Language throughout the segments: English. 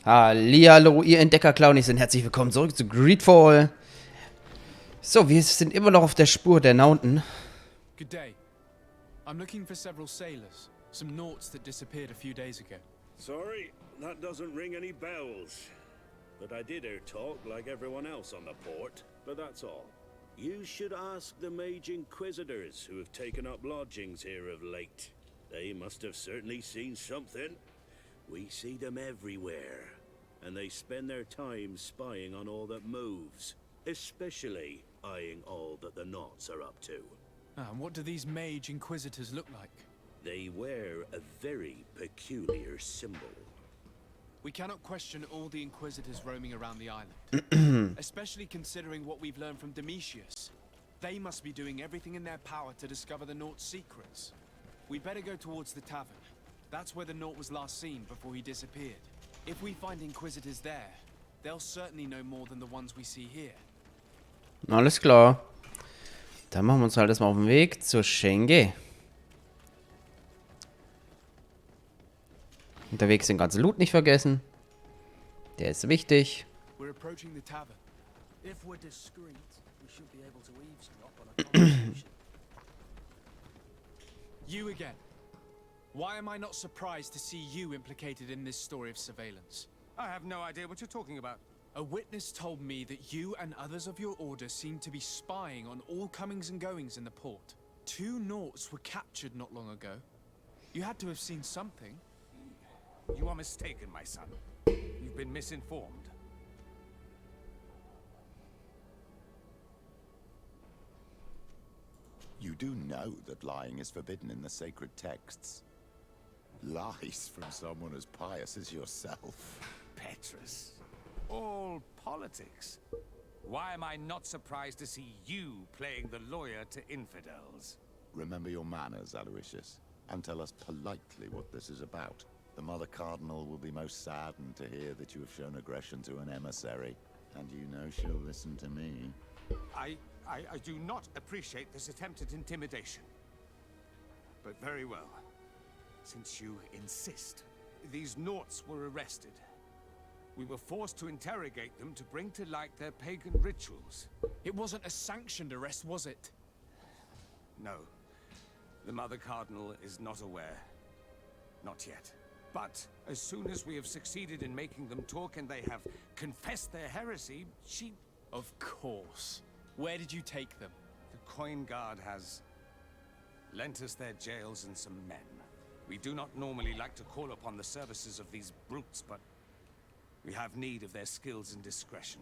Hallihallo, ihr Entdecker-Clownies und herzlich willkommen zurück zu GreedFall. So, wir sind immer noch auf der Spur der Nauten. Good day. I'm looking for several sailors, some naughts that disappeared a few days ago. Sorry, that doesn't ring any bells. But I did hear talk like everyone else on the port, but that's all. You should ask the mage inquisitors who have taken up lodgings here of late. They must have certainly seen something. We see them everywhere, and they spend their time spying on all that moves, especially eyeing all that the Naughts are up to. And what do these mage inquisitors look like? They wear a very peculiar symbol. We cannot question all the inquisitors roaming around the island, especially considering what we've learned from Domitius. They must be doing everything in their power to discover the Naughts' secrets. We'd better go towards the tavern. That's where the Naught was last seen before he disappeared. If we find inquisitors there, they'll certainly know more than the ones we see here. Alles klar. Dann machen wir uns halt erstmal auf den Weg zur Schenge. Unterwegs den ganzen Loot nicht vergessen. Der ist wichtig. We're approaching the tavern. If we're discreet, we should be able to eavesdrop on a conversation. You again. Why am I not surprised to see you implicated in this story of surveillance? I have no idea what you're talking about. A witness told me that you and others of your order seem to be spying on all comings and goings in the port. 2 Naughts were captured not long ago. You had to have seen something. You are mistaken, my son. You've been misinformed. You do know that lying is forbidden in the sacred texts. Lies from someone as pious as yourself. Petrus. All politics. Why am I not surprised to see you playing the lawyer to infidels? Remember your manners, Aloysius, and tell us politely what this is about. The Mother Cardinal will be most saddened to hear that you have shown aggression to an emissary, and you know she'll listen to me. I do not appreciate this attempt at intimidation. But very well. Since you insist, these Naughts were arrested. We were forced to interrogate them to bring to light their pagan rituals. It wasn't a sanctioned arrest, was it? No. The Mother Cardinal is not aware. Not yet. But as soon as we have succeeded in making them talk and they have confessed their heresy, she... Of course. Where did you take them? The Coin Guard has lent us their jails and some men. We do not normally like to call upon the services of these brutes, but we have need of their skills and discretion.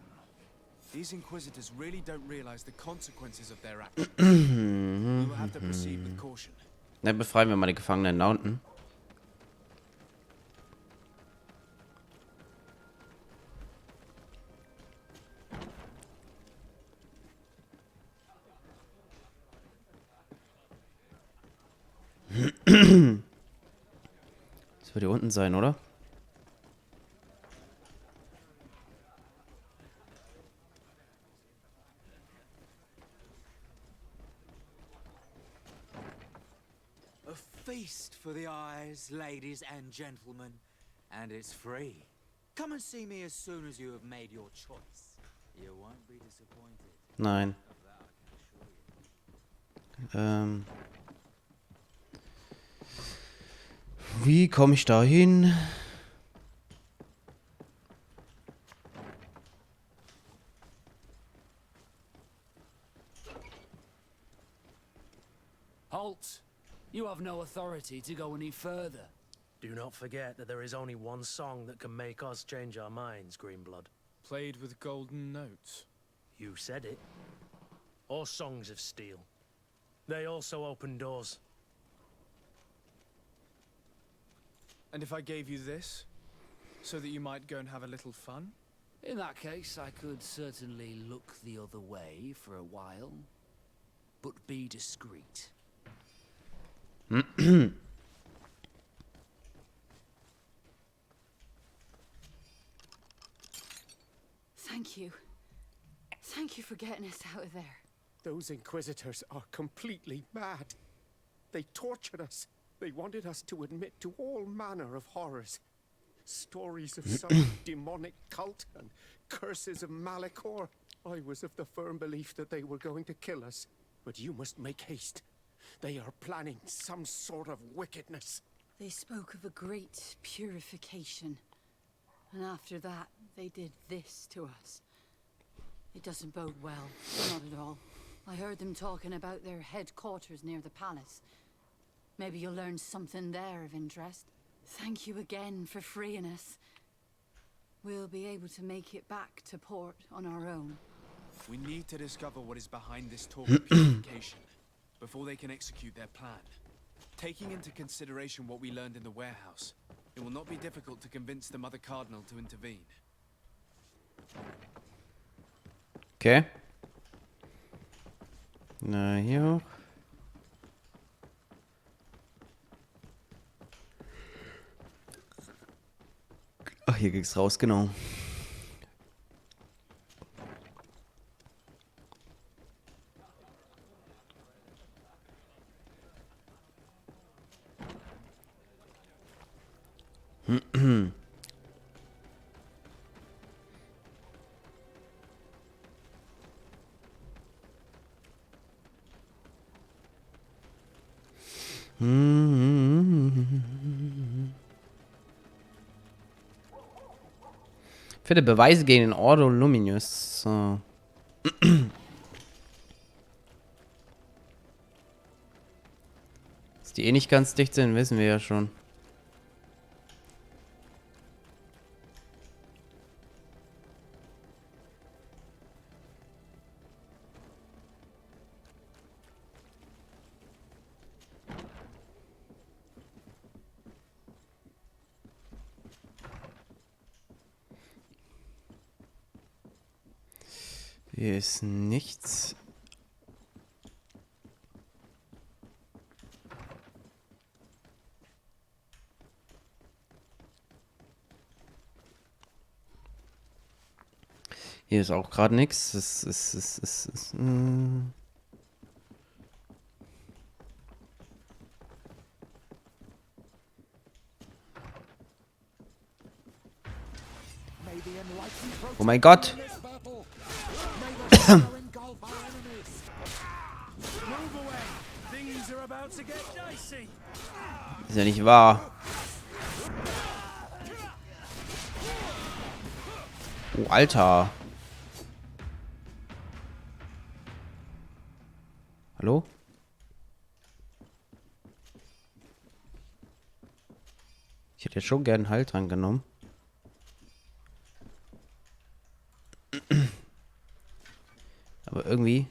These inquisitors really don't realize the consequences of their actions. We will have to proceed with caution. Dann befreien wir mal die gefangenen Nauten. Das wird hier unten sein, oder? A feast for the eyes, ladies and gentlemen, and it's free. Come and see me as soon as you have made your choice. You won't be disappointed. Nein. Wie komme ich da hin? Halt! You have no authority to go any further. Do not forget that there is only one song that can make us change our minds, Greenblood. Played with golden notes. You said it. Or songs of steel. They also open doors. And if I gave you this, so that you might go and have a little fun? In that case, I could certainly look the other way for a while. But be discreet. Thank you. Thank you for getting us out of there. Those inquisitors are completely mad. They tortured us. They wanted us to admit to all manner of horrors. Stories of some demonic cult and curses of Malachor. I was of the firm belief that they were going to kill us. But you must make haste. They are planning some sort of wickedness. They spoke of a great purification. And after that, they did this to us. It doesn't bode well. Not at all. I heard them talking about their headquarters near the palace. Maybe you'll learn something there of interest. Thank you again for freeing us. We'll be able to make it back to port on our own. We need to discover what is behind this talk of purification before they can execute their plan. Taking into consideration what we learned in the warehouse, it will not be difficult to convince the Mother Cardinal to intervene. Okay. Na, hier hoch. Ach, hier ging's raus, genau. Finde Beweise gegen den Ordo Luminous. So. Dass die eh nicht ganz dicht sind, wissen wir ja schon. Hier ist nichts. Hier ist auch gerade nichts. Oh mein Gott! Ist ja nicht wahr. Oh, Alter. Hallo? Ich hätte jetzt schon gern Halt dran genommen. Aber irgendwie...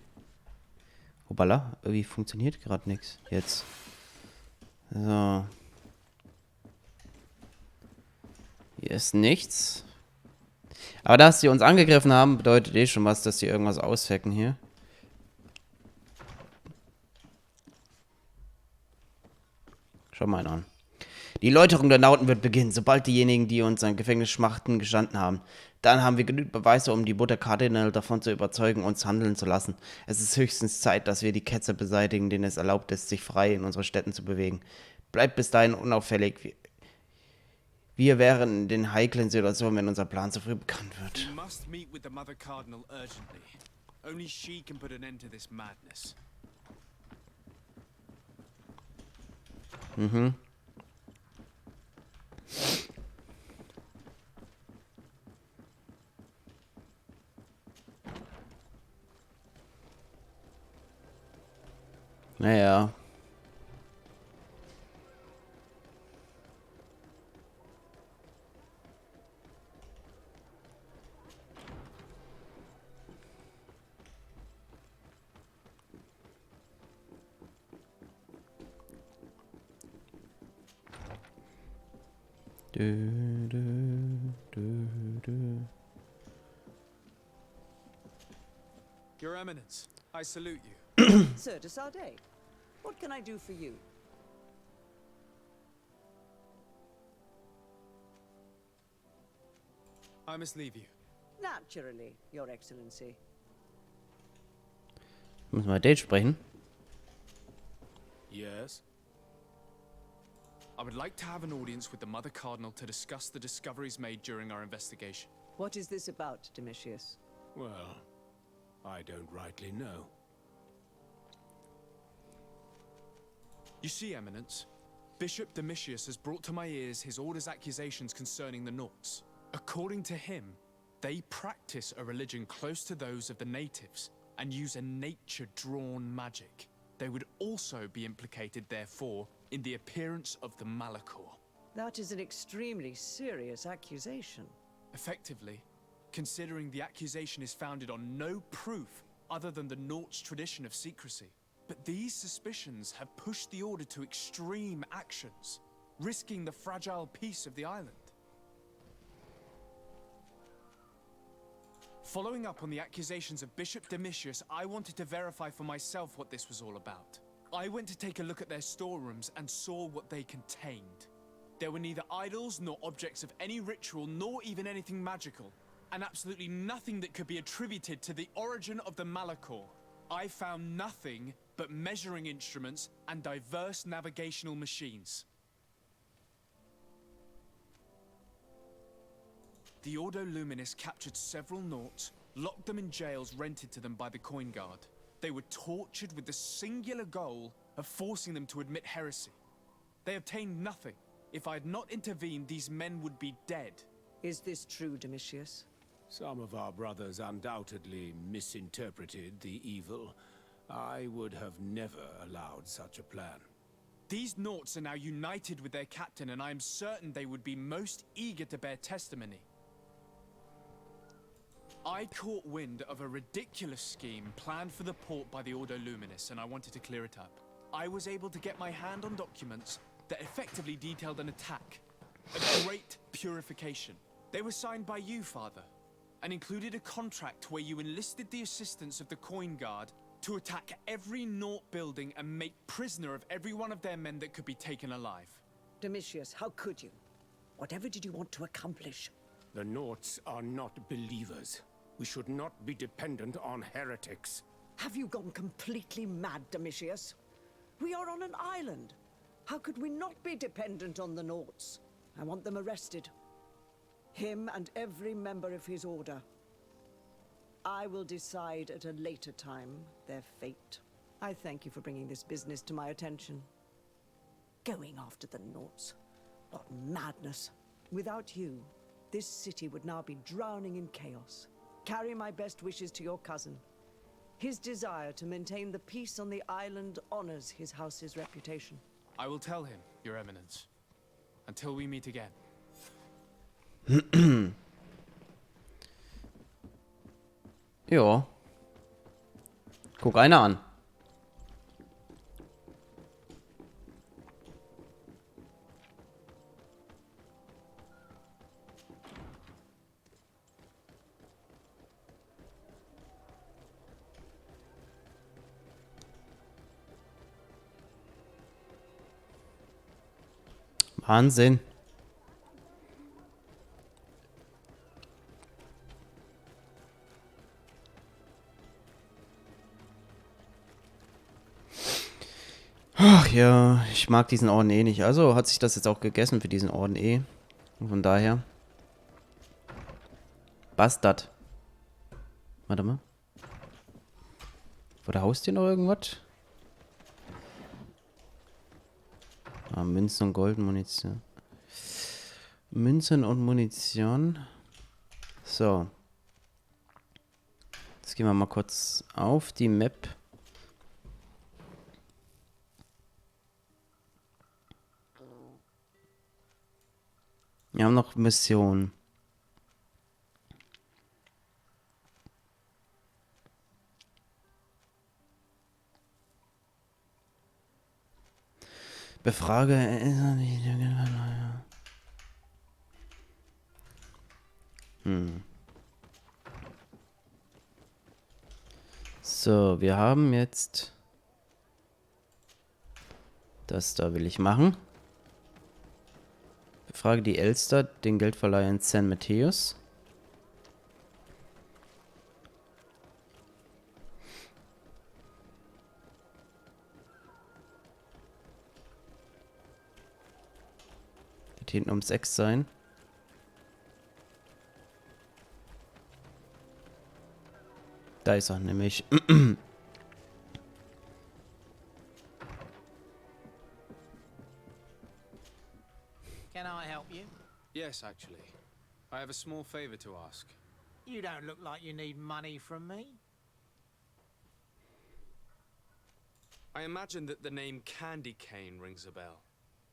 Hoppala, irgendwie funktioniert gerade nichts. Jetzt. So. Hier ist nichts. Aber dass sie uns angegriffen haben, bedeutet eh schon was, dass sie irgendwas aushacken hier. Schau mal einen an. Die Läuterung der Nauten wird beginnen, sobald diejenigen, die uns an Gefängnisschmachten gestanden haben. Dann haben wir genügend Beweise, um die Mutter Cardinal davon zu überzeugen, uns handeln zu lassen. Es ist höchstens Zeit, dass wir die Ketzer beseitigen, denen es erlaubt ist, sich frei in unsere Städten zu bewegen. Bleibt bis dahin unauffällig. Wir wären in den heiklen Situationen, wenn unser Plan zu früh bekannt wird. We must meet with the Mother Cardinal urgently. Only she can put an end to this madness. Mhm. Naja. Your Eminence, I salute you. Sir de Sardet, what can I do for you? I must leave you. Naturally, Your Excellency. Müssen wir Deutsch sprechen? Yes. I would like to have an audience with the Mother Cardinal to discuss the discoveries made during our investigation. What is this about, Domitius? Well, I don't rightly know. You see, Eminence, Bishop Domitius has brought to my ears his order's accusations concerning the Nauts. According to him, they practice a religion close to those of the natives and use a nature-drawn magic. They would also be implicated, therefore, in the appearance of the Malachor. That is an extremely serious accusation. Effectively, considering the accusation is founded on no proof other than the Nauts' tradition of secrecy. But these suspicions have pushed the Order to extreme actions, risking the fragile peace of the island. Following up on the accusations of Bishop Domitius, I wanted to verify for myself what this was all about. I went to take a look at their storerooms and saw what they contained. There were neither idols nor objects of any ritual, nor even anything magical, and absolutely nothing that could be attributed to the origin of the Malachor. I found nothing but measuring instruments and diverse navigational machines. The Ordo Luminis captured several Nauts, locked them in jails rented to them by the Coin Guard. They were tortured with the singular goal of forcing them to admit heresy. They obtained nothing. If I had not intervened, these men would be dead. Is this true, Domitius? Some of our brothers undoubtedly misinterpreted the evil. I would have never allowed such a plan. These Nauts are now united with their captain, and I am certain they would be most eager to bear testimony. I caught wind of a ridiculous scheme planned for the port by the Ordo Luminis, and I wanted to clear it up. I was able to get my hand on documents that effectively detailed an attack, a great purification. They were signed by you, Father, and included a contract where you enlisted the assistance of the Coin Guard to attack every Naut building and make prisoner of every one of their men that could be taken alive. Domitius, how could you? Whatever did you want to accomplish? The Nauts are not believers. We should not be dependent on heretics. Have you gone completely mad, Domitius? We are on an island. How could we not be dependent on the Nauts? I want them arrested. Him and every member of his order. I will decide at a later time their fate. I thank you for bringing this business to my attention. Going after the Nauts. What madness. Without you, this city would now be drowning in chaos. Carry my best wishes to your cousin. His desire to maintain the peace on the island honors his house's reputation. I will tell him, Your Eminence. Until we meet again. Ja. Guck einer an. Wahnsinn. Ach ja, ich mag diesen Orden eh nicht. Also hat sich das jetzt auch gegessen für diesen Orden eh. Und von daher. Bastard. Warte mal. Vor der Haustür noch irgendwas? Ah, Münzen und Goldmunition. Münzen und Munition. So. Jetzt gehen wir mal kurz auf die Map. Wir haben noch Missionen. Befrage. So, wir haben jetzt. Das da will ich machen. Befrage die Elster, den Geldverleiher in San Matthäus. Wird hinten um 6 sein. Da ist er nämlich. Can I help you? Yes, actually. I have a small favor to ask. You don't look like you need money from me. I imagine that the name Candy Cane rings a bell.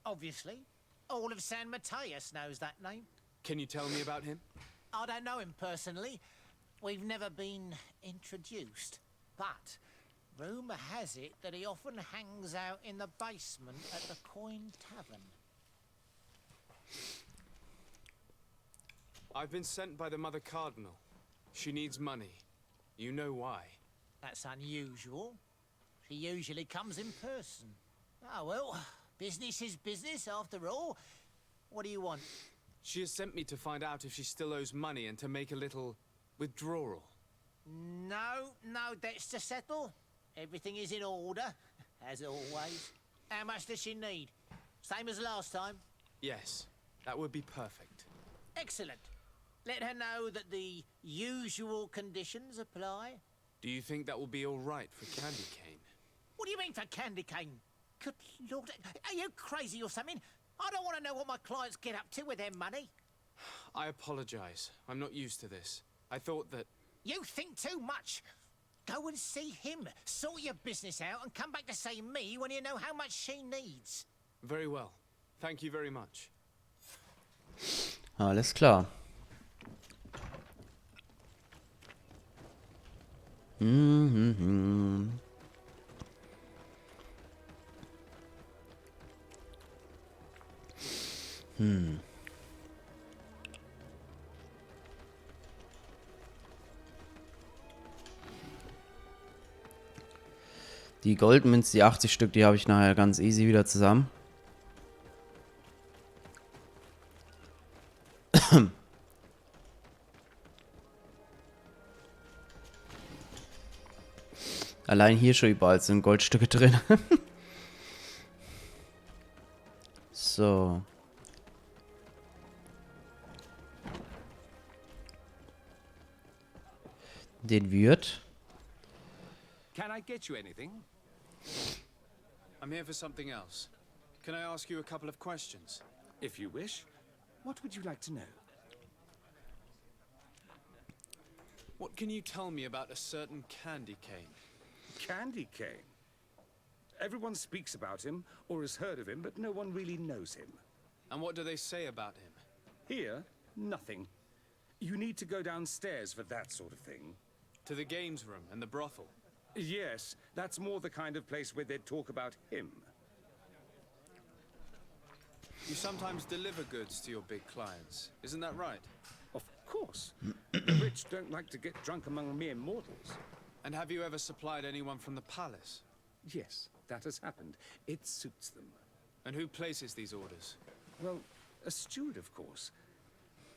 Obviously. All of San Mateus knows that name. Can you tell me about him? I don't know him personally. We've never been introduced. But rumour has it that he often hangs out in the basement at the Coin Tavern. I've been sent by the Mother Cardinal. She needs money. You know why. That's unusual. She usually comes in person. Oh well, business is business after all. What do you want? She has sent me to find out if she still owes money and to make a little withdrawal. No debts to settle. Everything is in order, as always. How much does she need? Same as last time? Yes, that would be perfect. Excellent. Let her know that the usual conditions apply. Do you think that will be all right for Candy Cane? What do you mean for Candy Cane? Good Lord, are you crazy or something? I don't want to know what my clients get up to with their money. I apologize. I'm not used to this. I thought that... You think too much. Go and see him, sort your business out, and come back to see me when you know how much she needs. Very well. Thank you very much. Alles klar. Die Goldmünze, die 80 Stück, die habe ich nachher ganz easy wieder zusammen. Allein hier schon überall sind Goldstücke drin. So. Den Wirt. Can I get you anything? I'm here for something else. Can I ask you a couple of questions? If you wish. What would you like to know? What can you tell me about a certain Candy Cane? Candy Cane. Everyone speaks about him, or has heard of him, but no one really knows him. And what do they say about him? Here, nothing. You need to go downstairs for that sort of thing. To the games room and the brothel? Yes, that's more the kind of place where they'd talk about him. You sometimes deliver goods to your big clients, isn't that right? Of course. The rich don't like to get drunk among mere mortals. And have you ever supplied anyone from the palace? Yes, that has happened. It suits them. And who places these orders? Well, a steward, of course.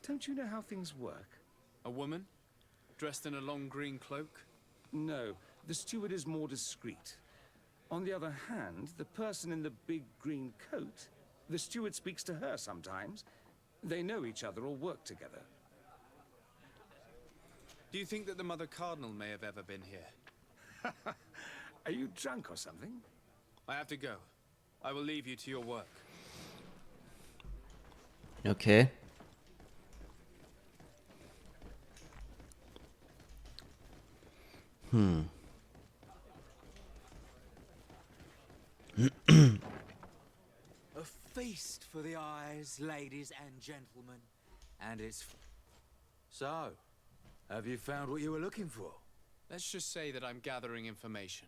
Don't you know how things work? A woman? Dressed in a long green cloak? No, the steward is more discreet. On the other hand, the person in the big green coat, the steward speaks to her sometimes. They know each other or work together. Do you think that the Mother Cardinal may have ever been here? Are you drunk or something? I have to go. I will leave you to your work. Okay. A feast for the eyes, ladies and gentlemen. And it's... So, have you found what you were looking for? Let's just say that I'm gathering information.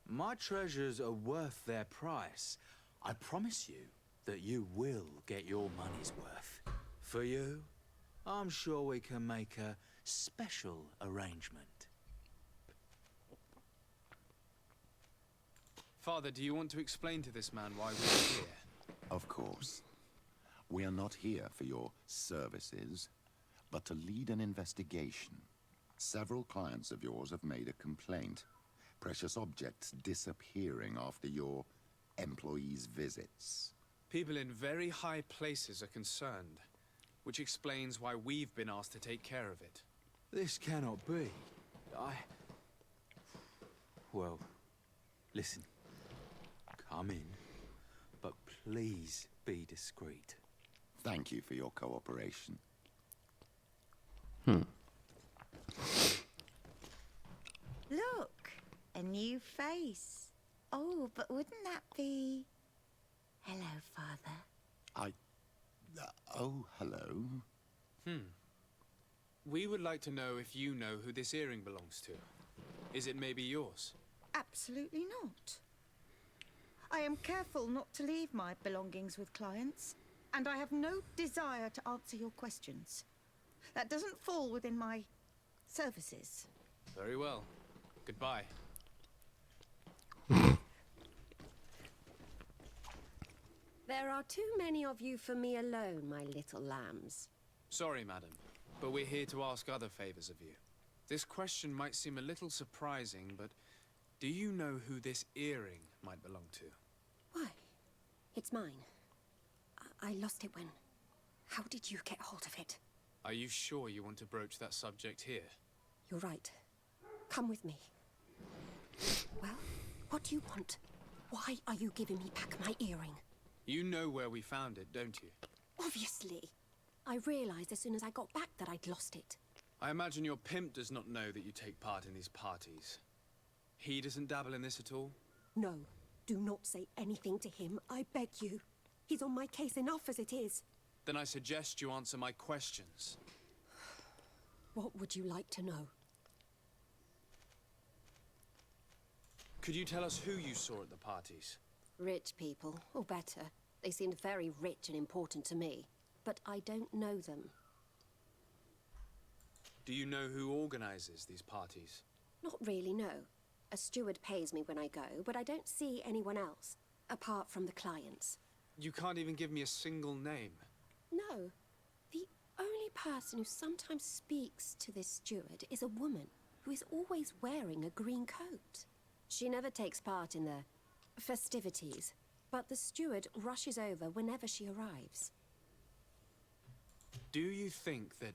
My treasures are worth their price. I promise you that you will get your money's worth. For you, I'm sure we can make a special arrangement. Father, do you want to explain to this man why we're here? Of course. We are not here for your services, but to lead an investigation. Several clients of yours have made a complaint. Precious objects disappearing after your employees' visits. People in very high places are concerned, which explains why we've been asked to take care of it. This cannot be. Well, listen. Come in, but please be discreet. Thank you for your cooperation. Look, a new face. Oh, but wouldn't that be... Hello, Father. Oh, hello. We would like to know if you know who this earring belongs to. Is it maybe yours? Absolutely not. I am careful not to leave my belongings with clients, and I have no desire to answer your questions. That doesn't fall within my services. Very well. Goodbye. There are too many of you for me alone, my little lambs. Sorry, madam, but we're here to ask other favors of you. This question might seem a little surprising, but do you know who this earring might belong to? Why? It's mine. I lost it when... How did you get hold of it? Are you sure you want to broach that subject here? You're right. Come with me. Well, what do you want? Why are you giving me back my earring? You know where we found it, don't you? Obviously. I realized as soon as I got back that I'd lost it. I imagine your pimp does not know that you take part in these parties. He doesn't dabble in this at all? No. Do not say anything to him, I beg you. He's on my case enough as it is. Then I suggest you answer my questions. What would you like to know? Could you tell us who you saw at the parties? Rich people, or better. They seemed very rich and important to me. But I don't know them. Do you know who organizes these parties? Not really, no. A steward pays me when I go, but I don't see anyone else, apart from the clients. You can't even give me a single name. No. The only person who sometimes speaks to this steward is a woman who is always wearing a green coat. She never takes part in the festivities, but the steward rushes over whenever she arrives. Do you think that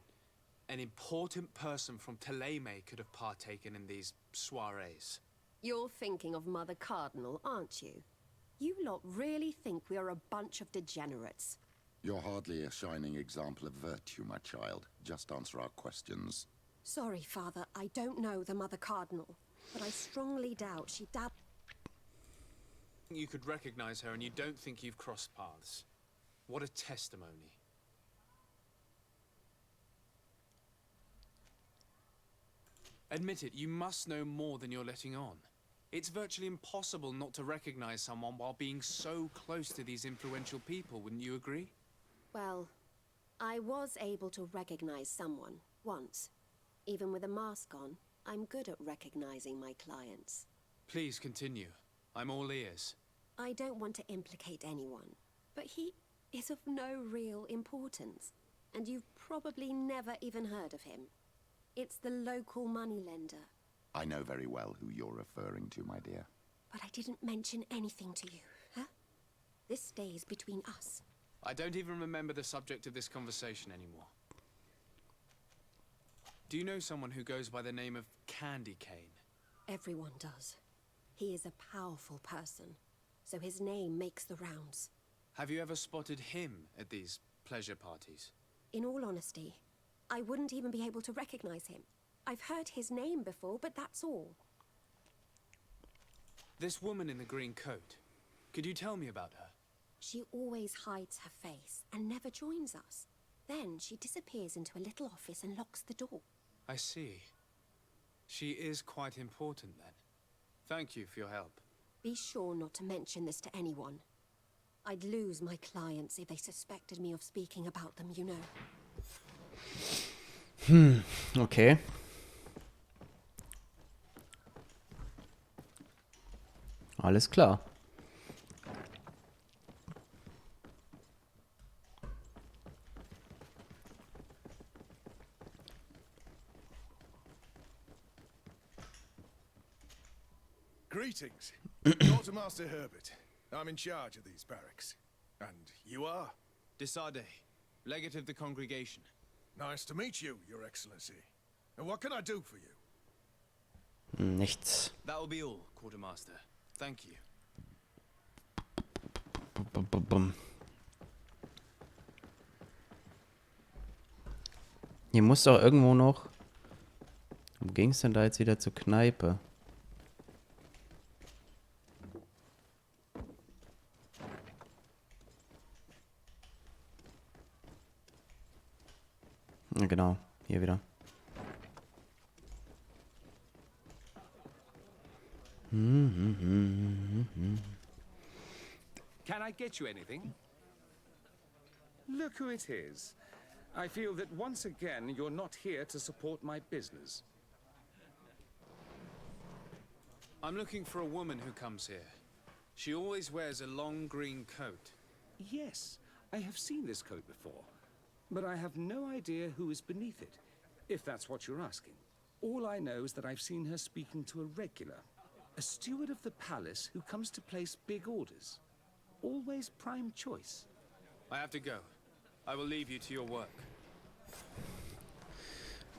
an important person from Teleme could have partaken in these soirees? You're thinking of Mother Cardinal, aren't you? You lot really think we are a bunch of degenerates. You're hardly a shining example of virtue, my child. Just answer our questions. Sorry, Father, I don't know the Mother Cardinal, but I strongly doubt she You could recognize her and you don't think you've crossed paths. What a testimony. Admit it, you must know more than you're letting on. It's virtually impossible not to recognize someone while being so close to these influential people, wouldn't you agree? Well, I was able to recognize someone, once. Even with a mask on, I'm good at recognizing my clients. Please continue. I'm all ears. I don't want to implicate anyone, but he is of no real importance, and you've probably never even heard of him. It's the local moneylender. I know very well who you're referring to, my dear. But I didn't mention anything to you, huh? This stays between us. I don't even remember the subject of this conversation anymore. Do you know someone who goes by the name of Candy Cane? Everyone does. He is a powerful person, so his name makes the rounds. Have you ever spotted him at these pleasure parties? In all honesty, I wouldn't even be able to recognize him. I've heard his name before, but that's all. This woman in the green coat, could you tell me about her? She always hides her face and never joins us. Then she disappears into a little office and locks the door. I see. She is quite important then. Thank you for your help. Be sure not to mention this to anyone. I'd lose my clients if they suspected me of speaking about them, you know. Okay. Alles klar. Greetings. Quartermaster Herbert. I'm in charge of these barracks. And you are? Desade, legate of the congregation. Nice to meet you, Your Excellency. And what can I do for you? Nichts. That will be all, Quartermaster. Thank you. Bum. Hier muss doch irgendwo noch... Wo ging es denn da jetzt wieder zur Kneipe? Ja, genau, hier wieder. Can I get you anything? Look who it is. I feel that once again you're not here to support my business. I'm looking for a woman who comes here. She always wears a long green coat. Yes, I have seen this coat before, but I have no idea who is beneath it, if that's what you're asking. All I know is that I've seen her speaking to a regular, a steward of the palace who comes to place big orders. Always prime choice. I have to go. I will leave you to your work.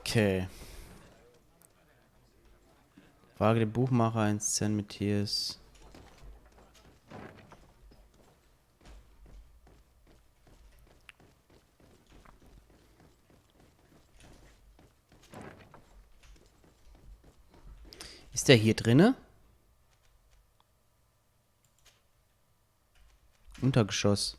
Okay. Frage der Buchmacher, ein Szenen mit Tiers. Ist der hier drinne? Untergeschoss.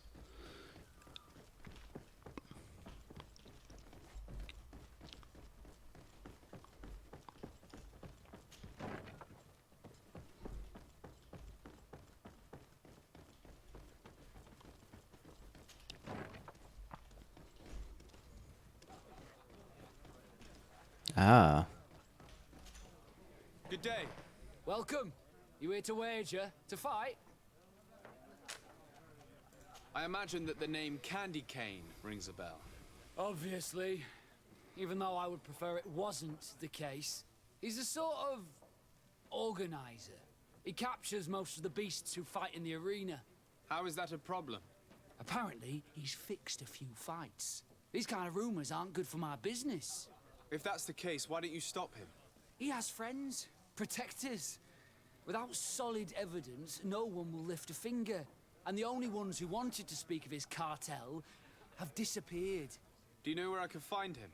Ah. Good day. Welcome. You here to wager? To fight? I imagine that the name Candy Cane rings a bell. Obviously. Even though I would prefer it wasn't the case. He's a sort of organizer. He captures most of the beasts who fight in the arena. How is that a problem? Apparently, he's fixed a few fights. These kind of rumors aren't good for my business. If that's the case, why don't you stop him? He has friends, protectors. Without solid evidence, no one will lift a finger. And the only ones who wanted to speak of his cartel have disappeared. Do you know where I can find him?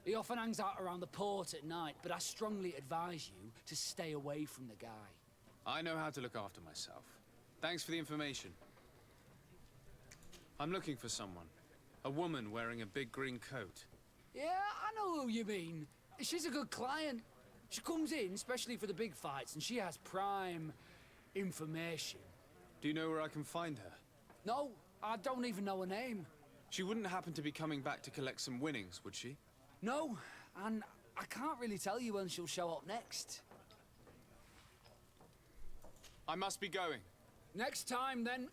He often hangs out around the port at night, but I strongly advise you to stay away from the guy. I know how to look after myself. Thanks for the information. I'm looking for someone. A woman wearing a big green coat. Yeah, I know who you mean. She's a good client. She comes in, especially for the big fights, and she has prime information. Do you know where I can find her? No, I don't even know her name. She wouldn't happen to be coming back to collect some winnings, would she? No, and I can't really tell you when she'll show up next. I must be going. Next time, then.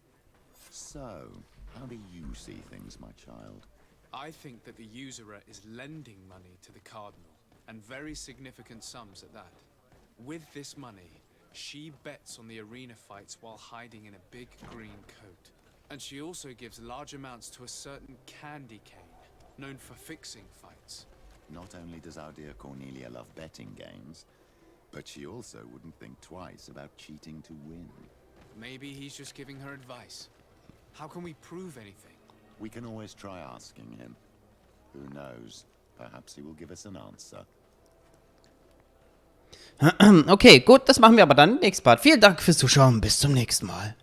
So, how do you see things, my child? I think that the usurer is lending money to the Cardinal, and very significant sums at that. With this money, she bets on the arena fights while hiding in a big green coat. And she also gives large amounts to a certain Candy Cane, known for fixing fights. Not only does our dear Cornelia love betting games, but she also wouldn't think twice about cheating to win. Maybe he's just giving her advice. How can we prove anything? We can always try asking him. Who knows? Perhaps he will give us an answer. Okay, gut, das machen wir aber dann im nächsten Part. Vielen Dank fürs Zuschauen. Bis zum nächsten Mal.